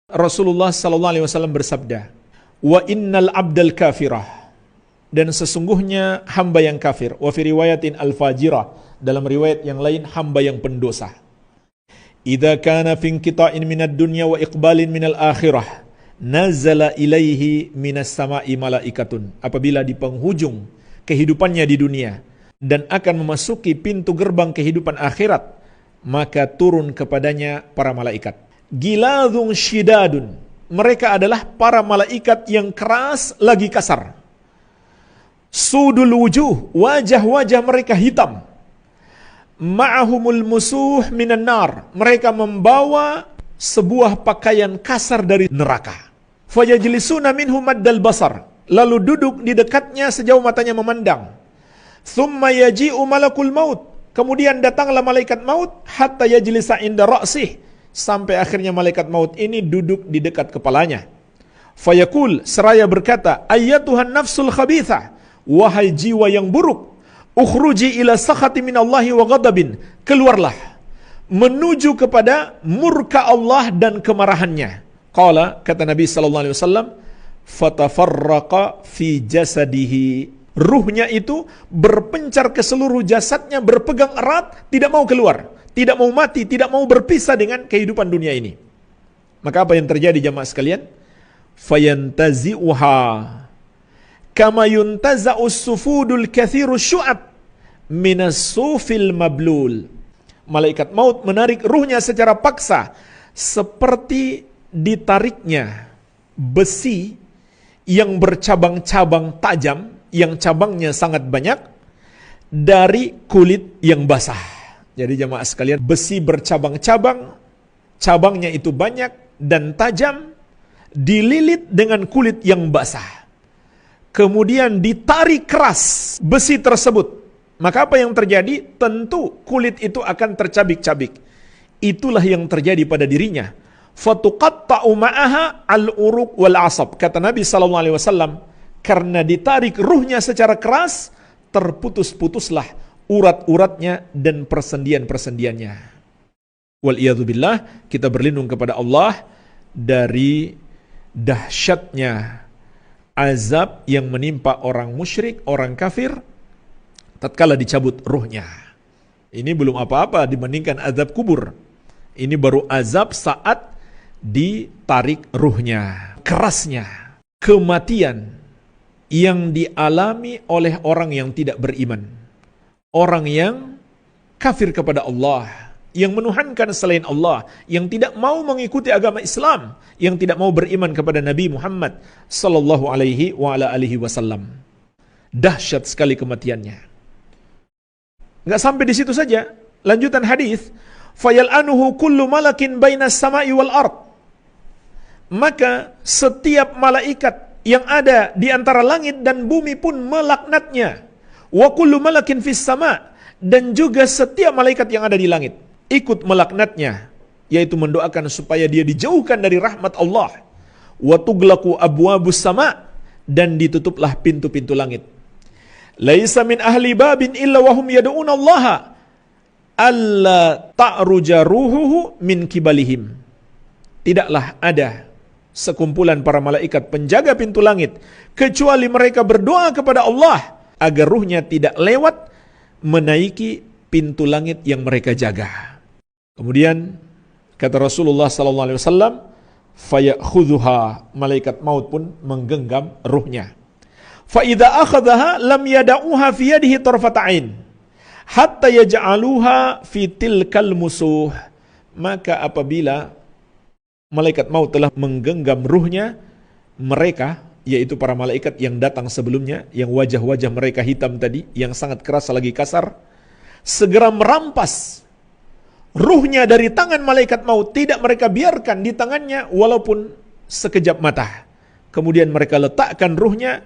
Rasulullah sallallahu alaihi wasallam bersabda, "Wa innal abdal kafirah," dan sesungguhnya hamba yang kafir, wa fi riwayatin al-fajirah, dalam riwayat yang lain hamba yang pendosa. "Idza kana fi inqita'in minad dunya wa iqbalin minal akhirah, nazala ilaihi minas sama'i malaikatun." Apabila di penghujung kehidupannya di dunia dan akan memasuki pintu gerbang kehidupan akhirat, maka turun kepadanya para malaikat. Giladun syidadun, mereka adalah para malaikat yang keras lagi kasar. Sudul wujuh, wajah-wajah mereka hitam. Ma'ahumul musuh minan nar, mereka membawa sebuah pakaian kasar dari neraka. Fayajlisuna minhu maddal basar, lalu duduk di dekatnya sejauh matanya memandang. Thumma yaji'u malakul maut, kemudian datanglah malaikat maut, hatta yajlisa inda ra'sih, sampai akhirnya malaikat maut ini duduk di dekat kepalanya. Fayaqul, seraya berkata, "Ayyatuhan nafsul khabithah, wahai jiwa yang buruk, ukhruji ila sakhati minallahi wa ghadabin, keluarlah menuju kepada murka Allah dan kemarahannya." Qala, kata Nabi sallallahu alaihi wasallam, "Fatafarraqa fi jasadihi." Ruhnya itu berpencar ke seluruh jasadnya, berpegang erat, tidak mau keluar, tidak mau mati, tidak mau berpisah dengan kehidupan dunia ini. Maka apa yang terjadi jamaah sekalian? Fayantazi'uha kama yuntaza'us sufudul kathiru syu'ab minas sufil mablul. Malaikat maut menarik ruhnya secara paksa, seperti ditariknya besi yang bercabang-cabang tajam, yang cabangnya sangat banyak, dari kulit yang basah. Jadi jamaah sekalian, besi bercabang-cabang, cabangnya itu banyak dan tajam, dililit dengan kulit yang basah. Kemudian ditarik keras besi tersebut. Maka apa yang terjadi? Tentu kulit itu akan tercabik-cabik. Itulah yang terjadi pada dirinya. Fatuqatta'u ma'aha al-uruq wal asab. Kata Nabi sallallahu alaihi wasallam, karena ditarik ruhnya secara keras, terputus-putuslah urat-uratnya dan persendian-persendiannya. Wal'iyadzubillah, kita berlindung kepada Allah dari dahsyatnya azab yang menimpa orang musyrik, orang kafir, tatkala dicabut ruhnya. Ini belum apa-apa dibandingkan azab kubur. Ini baru azab saat ditarik ruhnya. Kerasnya kematian yang dialami oleh orang yang tidak beriman, orang yang kafir kepada Allah, yang menuhankan selain Allah, yang tidak mau mengikuti agama Islam, yang tidak mau beriman kepada Nabi Muhammad sallallahu alaihi wa ala alihi wasallam. Dahsyat sekali kematiannya. Enggak sampai di situ saja. Lanjutan hadis, fayal'anuhu kullu malakin bainas sama'i wal ard. Maka setiap malaikat yang ada di antara langit dan bumi pun melaknatnya. Wa kullu malakin fis sama', dan juga setiap malaikat yang ada di langit ikut melaknatnya, yaitu mendoakan supaya dia dijauhkan dari rahmat Allah. Wa tuglaqu abwabus sama', dan ditutuplah pintu-pintu langit. Laisa min ahli babin illa wa hum yad'una Allah alla ta'ruja ruhuhu min kibalihim. Tidaklah ada sekumpulan para malaikat penjaga pintu langit, kecuali mereka berdoa kepada Allah agar ruhnya tidak lewat menaiki pintu langit yang mereka jaga. Kemudian kata Rasulullah sallallahu alaihi wasallam, fayakhudhuha, malaikat maut pun menggenggam ruhnya. Fa idza akhadhaha lam yada'uha fi yadihi tarfata'in hatta yaj'aluha fi tilkal musuh. Maka apabila malaikat maut telah menggenggam ruhnya, mereka, yaitu para malaikat yang datang sebelumnya, yang wajah-wajah mereka hitam tadi, yang sangat keras lagi kasar, segera merampas ruhnya dari tangan malaikat maut. Tidak mereka biarkan di tangannya walaupun sekejap mata. Kemudian mereka letakkan ruhnya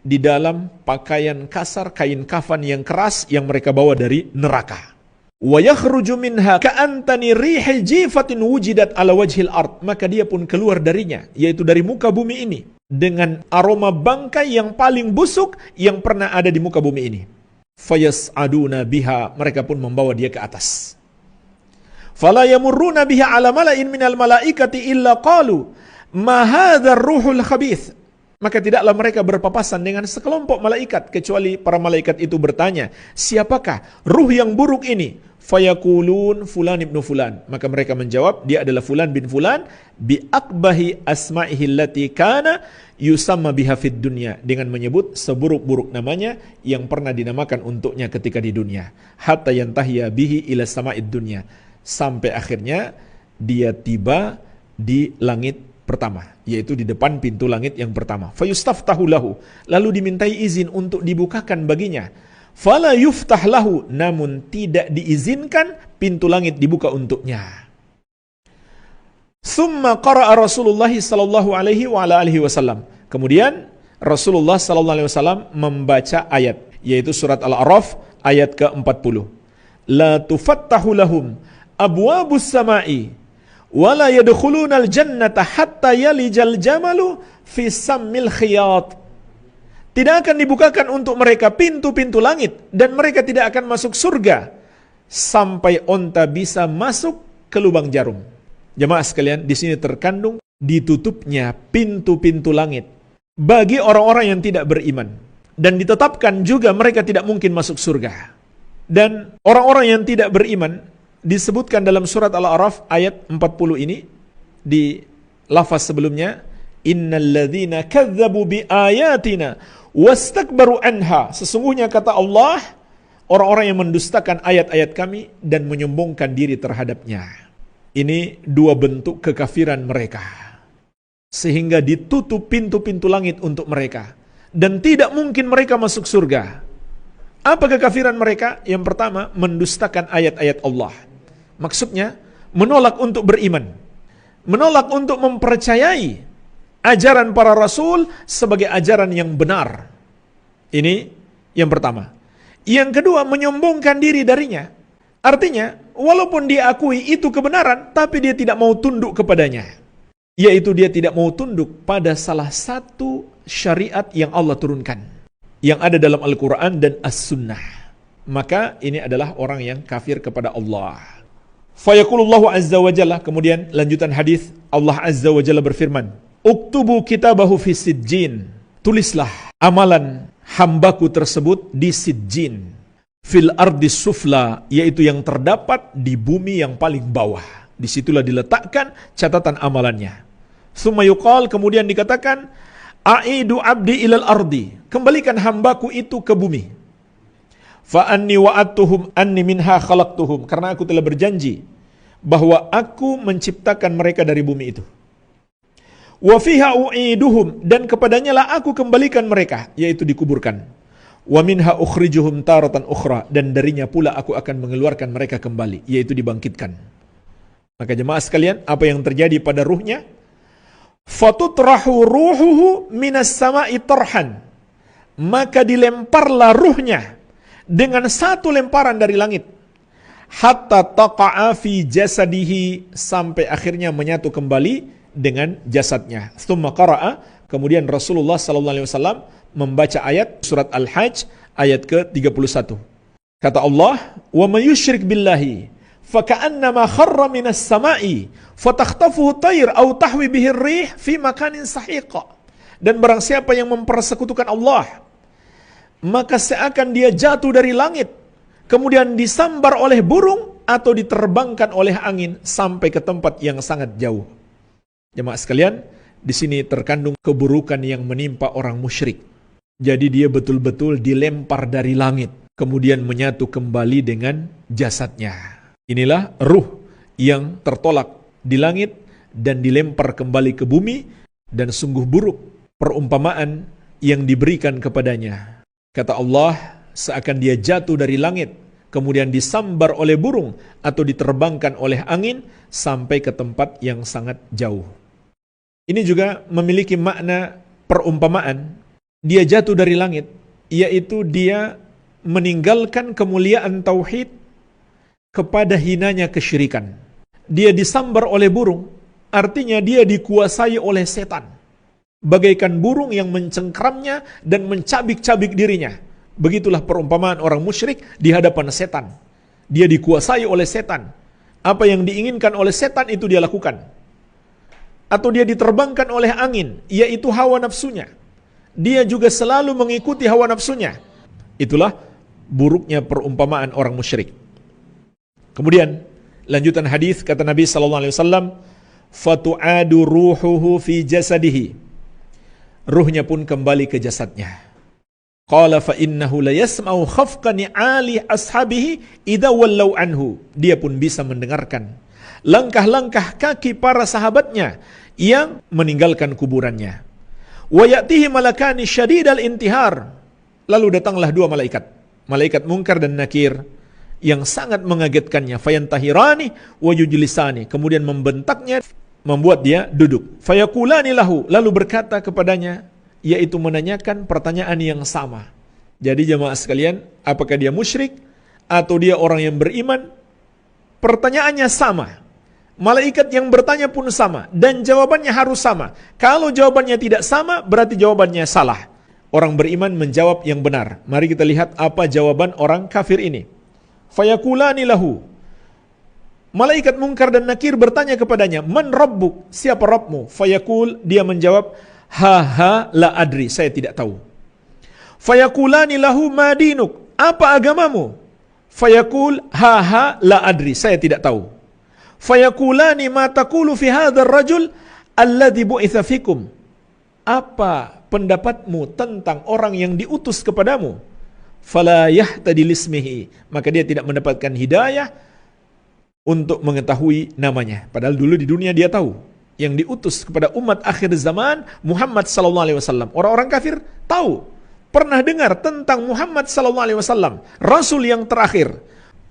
di dalam pakaian kasar, kain kafan yang keras yang mereka bawa dari neraka. Wa yakhruju minha ka'antani rihi jifatin wujidat ala wajhil ard. Maka dia pun keluar darinya, yaitu dari muka bumi ini, dengan aroma bangkai yang paling busuk yang pernah ada di muka bumi ini. Fayas'aduna biha, mereka pun membawa dia ke atas. Fala yamurruna biha ala mala'in minal malaikati illa qalu ma hadzal ruhul khabith. Maka tidaklah mereka berpapasan dengan sekelompok malaikat kecuali para malaikat itu bertanya, siapakah ruh yang buruk ini? Fayaqulun fulan ibnu fulan. Maka mereka menjawab, dia adalah fulan bin fulan bi akbahi asma'ihi allati kana yusamma biha fid dunya, dengan menyebut seburuk-buruk namanya yang pernah dinamakan untuknya ketika di dunia. Hatta yantahiya bihi ila sama'id dunya, sampai akhirnya dia tiba di langit pertama, yaitu di depan pintu langit yang pertama. Fayustaftahu lahu, lalu dimintai izin untuk dibukakan baginya. Fala yuftah lahu, namun tidak diizinkan pintu langit dibuka untuknya. Summa qara'a Rasulullah sallallahu alaihi wa ala alihi wasallam. Kemudian Rasulullah sallallahu alaihi wasallam membaca ayat, yaitu surat Al-A'raf ayat ke-40. La tufattahu lahum abwabus samai wala yadkhulunal jannata hatta yalijal jamalu fi sammil khiyat. Tidak akan dibukakan untuk mereka pintu-pintu langit dan mereka tidak akan masuk surga sampai onta bisa masuk ke lubang jarum. Jemaah sekalian, di sini terkandung ditutupnya pintu-pintu langit bagi orang-orang yang tidak beriman, dan ditetapkan juga mereka tidak mungkin masuk surga. Dan orang-orang yang tidak beriman disebutkan dalam surat Al-A'raf ayat 40 ini, di lafaz sebelumnya, innal ladzina kadzdzabu bi ayatina wastakbaru anha, sesungguhnya kata Allah, orang-orang yang mendustakan ayat-ayat kami dan menyombongkan diri terhadapnya. Ini dua bentuk kekafiran mereka, sehingga ditutup pintu-pintu langit untuk mereka dan tidak mungkin mereka masuk surga. Apa kekafiran mereka? Yang pertama, mendustakan ayat-ayat Allah. Maksudnya, menolak untuk beriman, menolak untuk mempercayai ajaran para rasul sebagai ajaran yang benar. Ini yang pertama. Yang kedua, menyombongkan diri darinya. Artinya, walaupun dia akui itu kebenaran, tapi dia tidak mau tunduk kepadanya. Yaitu dia tidak mau tunduk pada salah satu syariat yang Allah turunkan, yang ada dalam Al-Quran dan As-Sunnah. Maka ini adalah orang yang kafir kepada Allah. Fayaqulullahu azza wa jalla, kemudian lanjutan hadis, Allah azza wa jalla berfirman, uktubu kitabahu fi sijjin, tulislah amalan hambaku tersebut di sijjin, fil ardi sufla, yaitu yang terdapat di bumi yang paling bawah. Disitulah diletakkan catatan amalannya. Summa yuqal, kemudian dikatakan, aidu abdi ilal ardi, kembalikan hambaku itu ke bumi. Fa anni wa'adtuhum anni minha khalaqtuhum, karena aku telah berjanji bahwa aku menciptakan mereka dari bumi itu. Wa fiha u'iduhum, dan kepadanya lah aku kembalikan mereka, yaitu dikuburkan. Wa minha ukhrijuhum taratan ukhra, dan darinya pula aku akan mengeluarkan mereka kembali, yaitu dibangkitkan. Maka jemaah sekalian, apa yang terjadi pada ruhnya? Fatutrahu ruhuhu minas sama'i tarhan, maka dilemparlah ruhnya dengan satu lemparan dari langit, hatta taqa'a fi jasadihi, sampai akhirnya menyatu kembali dengan jasadnya. Tsumma qara'a, kemudian Rasulullah sallallahu alaihi wasallam membaca ayat surat Al-Hajj ayat ke-31. Kata Allah, "Wa may yusyrik billahi faka'annama kharra minas sama'i fatakhtafuhu tayr aw tahwi bihi ar-rih fi makanin sahiqa." Dan barang siapa yang mempersekutukan Allah, maka seakan dia jatuh dari langit, kemudian disambar oleh burung atau diterbangkan oleh angin sampai ke tempat yang sangat jauh. Jemaah sekalian, di sini terkandung keburukan yang menimpa orang musyrik. Jadi dia betul-betul dilempar dari langit, kemudian menyatu kembali dengan jasadnya. Inilah ruh yang tertolak di langit dan dilempar kembali ke bumi, dan sungguh buruk perumpamaan yang diberikan kepadanya. Kata Allah, seakan dia jatuh dari langit, kemudian disambar oleh burung atau diterbangkan oleh angin sampai ke tempat yang sangat jauh. Ini juga memiliki makna perumpamaan, dia jatuh dari langit, yaitu dia meninggalkan kemuliaan tauhid kepada hinanya kesyirikan. Dia disambar oleh burung, artinya dia dikuasai oleh setan, bagaikan burung yang mencengkramnya dan mencabik-cabik dirinya. Begitulah perumpamaan orang musyrik di hadapan setan. Dia dikuasai oleh setan. Apa yang diinginkan oleh setan itu dia lakukan. atau dia diterbangkan oleh angin, yaitu hawa nafsunya. Dia juga selalu mengikuti hawa nafsunya. Itulah buruknya perumpamaan orang musyrik. Kemudian lanjutan hadis kata Nabi sallallahu alaihi wasallam, fatu'adu ruhuhu fi jasadihi. Ruhnya pun kembali ke jasadnya. Qala fa innahu la yasma'u khafqa ni'ali ashabihi idza wallau anhu. Dia pun bisa mendengarkan langkah-langkah kaki para sahabatnya yang meninggalkan kuburannya. Wa ya'tihi malakani syadidal intihar. Lalu datanglah dua malaikat, malaikat Munkar dan Nakir, yang sangat mengagetkannya. Fayantahirani wa yujlisani. Kemudian membentaknya, membuat dia duduk. Fayakulani lahu. Lalu berkata kepadanya, yaitu menanyakan pertanyaan yang sama. Jadi jemaah sekalian, apakah dia musyrik atau dia orang yang beriman? Pertanyaannya sama. Malaikat yang bertanya pun sama. Dan jawabannya harus sama. Kalau jawabannya tidak sama, berarti jawabannya salah. Orang beriman menjawab yang benar. Mari kita lihat apa jawaban orang kafir ini. Fayakulani lahu. Malaikat Munkar dan Nakir bertanya kepadanya, man rabbuk? Siapa Rabbmu? Fayakul, dia menjawab, ha la adri, saya tidak tahu. Fayakulani lahu ma dinuk? Apa agamamu? Fayakul, ha la adri, saya tidak tahu. Fayakulani ma taqulu fi hadzal rajul alladzi bu'itsa fikum? Apa pendapatmu tentang orang yang diutus kepadamu? Fala yahtadi lismihi, maka dia tidak mendapatkan hidayah untuk mengetahui namanya. Padahal dulu di dunia dia tahu. Yang diutus kepada umat akhir zaman Muhammad sallallahu alaihi wasallam. Orang-orang kafir tahu, pernah dengar tentang Muhammad sallallahu alaihi wasallam, rasul yang terakhir.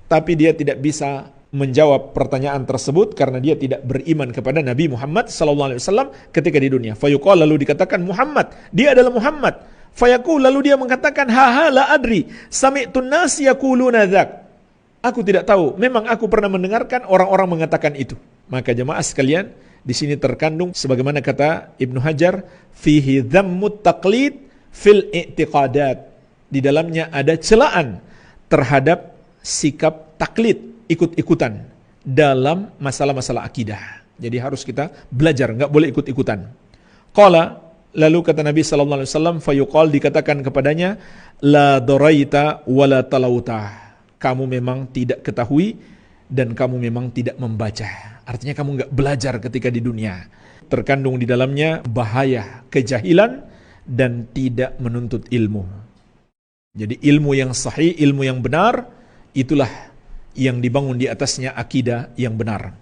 Tapi dia tidak bisa menjawab pertanyaan tersebut karena dia tidak beriman kepada Nabi Muhammad sallallahu alaihi wasallam ketika di dunia. Fayuqal, lalu dikatakan Muhammad, dia adalah Muhammad. Fayaqul, lalu dia mengatakan, ha la adri, sami'tun nas yaquluna dzak. Aku tidak tahu, memang aku pernah mendengarkan orang-orang mengatakan itu. Maka jemaah sekalian, di sini terkandung sebagaimana kata Ibnu Hajar, fihi dhammut taqlid fil i'tiqadat. Di dalamnya ada celaan terhadap sikap taklid, ikut-ikutan dalam masalah-masalah akidah. Jadi harus kita belajar, enggak boleh ikut-ikutan. Qala, lalu kata Nabi sallallahu alaihi wasallam, fayuqal, dikatakan kepadanya, la daraita wala talauta. Kamu memang tidak ketahui dan kamu memang tidak membaca. Artinya kamu enggak belajar ketika di dunia. Terkandung di dalamnya bahaya kejahilan dan tidak menuntut ilmu. Jadi ilmu yang sahih, ilmu yang benar, itulah yang dibangun di atasnya akidah yang benar.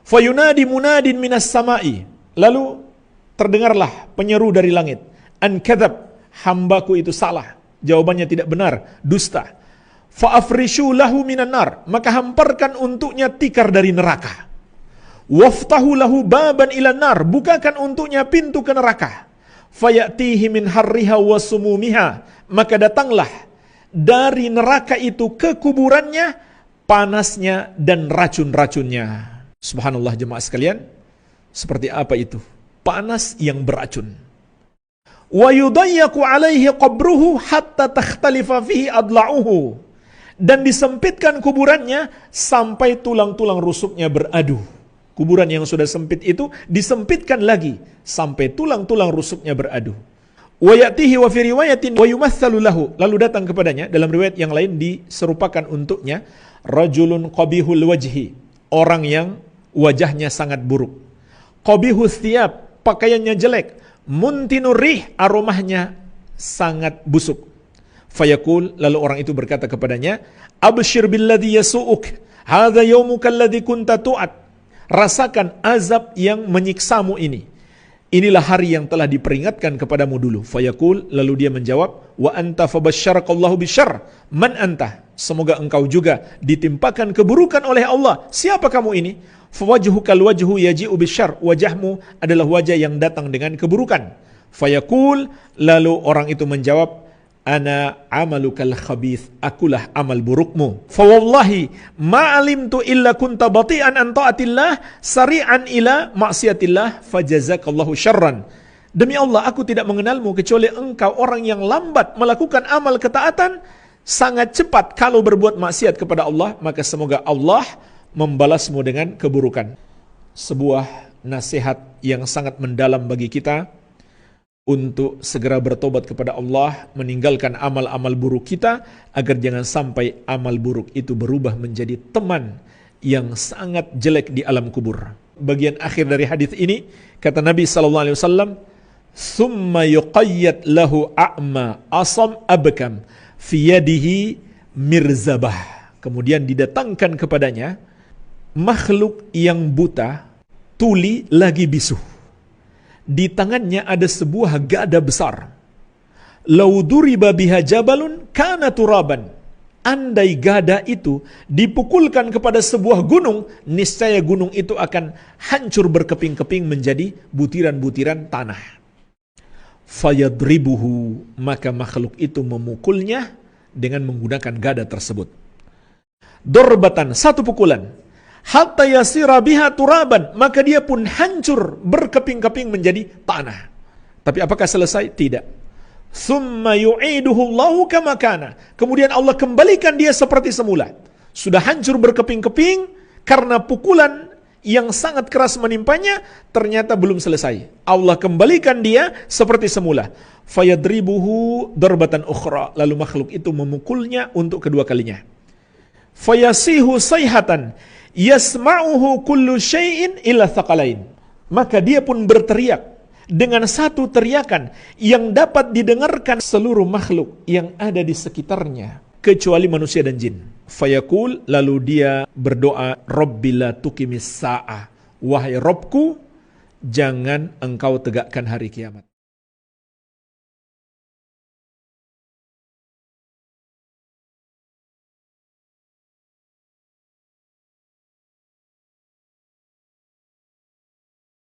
Fayunadi munadin minas sama'i. Lalu terdengarlah penyeru dari langit. An kadzab, hambaku itu salah. Jawabannya tidak benar, dusta. Fa'afrishu lahu minan nar, maka hamparkan untuknya tikar dari neraka. Waftahu lahu baban ilan nar, bukakan untuknya pintu ke neraka. Fayatihi min harriha wa sumumiha, maka datanglah dari neraka itu ke kuburannya panasnya dan racun-racunnya. Subhanallah jemaah sekalian, seperti apa itu? Panas yang beracun. Wa yudayyaku alaihi qabruhu hatta takhtalifa fihi adla'uhu. Dan disempitkan kuburannya sampai tulang-tulang rusuknya beradu. Kuburan yang sudah sempit itu disempitkan lagi sampai tulang-tulang rusuknya beradu. Wa ya'tihi wa fi riwayatin wa yumatsalu lahu. Lalu datang kepadanya dalam riwayat yang lain diserupakan untuknya rajulun qabihul wajhi, orang yang wajahnya sangat buruk. Qabihus thiyab, pakaiannya jelek. Muntinur rih, aromanya sangat busuk. Fayaqul, lalu orang itu berkata kepadanya, abshir billadhi yasu'uk, hadza yaumuka alladhi kunta tu'ad. Rasakan azab yang menyiksamu ini. Inilah hari yang telah diperingatkan kepadamu dulu. Fayaqul, lalu dia menjawab, wa anta fabasyarakallahu bisyarr. Man anta? Semoga engkau juga ditimpakan keburukan oleh Allah. Siapa kamu ini? Fawajhukal wajhu yaji'u bisyarr. Wajahmu adalah wajah yang datang dengan keburukan. Fayaqul, lalu orang itu menjawab, ana amalukal khabith, akulah amal burukmu. Fa wallahi ma alimtu illa kunta bati'an an ta'atillah sari'an ila ma'siyatillah fajazakallahu syarran. Demi Allah, aku tidak mengenalmu kecuali engkau orang yang lambat melakukan amal ketaatan, sangat cepat kalau berbuat maksiat kepada Allah, maka semoga Allah membalasmu dengan keburukan. Sebuah nasihat yang sangat mendalam bagi kita untuk segera bertobat kepada Allah, meninggalkan amal-amal buruk kita, agar jangan sampai amal buruk itu berubah menjadi teman yang sangat jelek di alam kubur. Bagian akhir dari hadis ini, kata Nabi SAW, "Thumma yuqayyad lahu a'ma asam abkam fi yadihi mirzabah." Kemudian didatangkan kepadanya makhluk yang buta, tuli lagi bisu. Di tangannya ada sebuah gada besar. Lau duriba biha jabalun kana turaban. Andai gada itu dipukulkan kepada sebuah gunung, niscaya gunung itu akan hancur berkeping-keping menjadi butiran-butiran tanah. Fayadribuhu, maka makhluk itu memukulnya dengan menggunakan gada tersebut. Dorbatan, satu pukulan. Hatta yasira biha turaban, maka dia pun hancur berkeping-keping menjadi tanah. Tapi apakah selesai? Tidak. Thumma yu'iduhu Allahu kama kana. Kemudian Allah kembalikan dia seperti semula. Sudah hancur berkeping-keping karena pukulan yang sangat keras menimpanya, ternyata belum selesai. Allah kembalikan dia seperti semula. Fayadribuhu darbatan ukhra, lalu makhluk itu memukulnya untuk kedua kalinya. Fayasihu sayhatan yasma'uhu kullu syai'in illa thaqalain. Maka dia pun berteriak dengan satu teriakan yang dapat didengarkan seluruh makhluk yang ada di sekitarnya kecuali manusia dan jin. Fayaqul, lalu dia berdoa, Rabbi la tuqimis sa'ah, wahai Rabbku, jangan engkau tegakkan hari kiamat.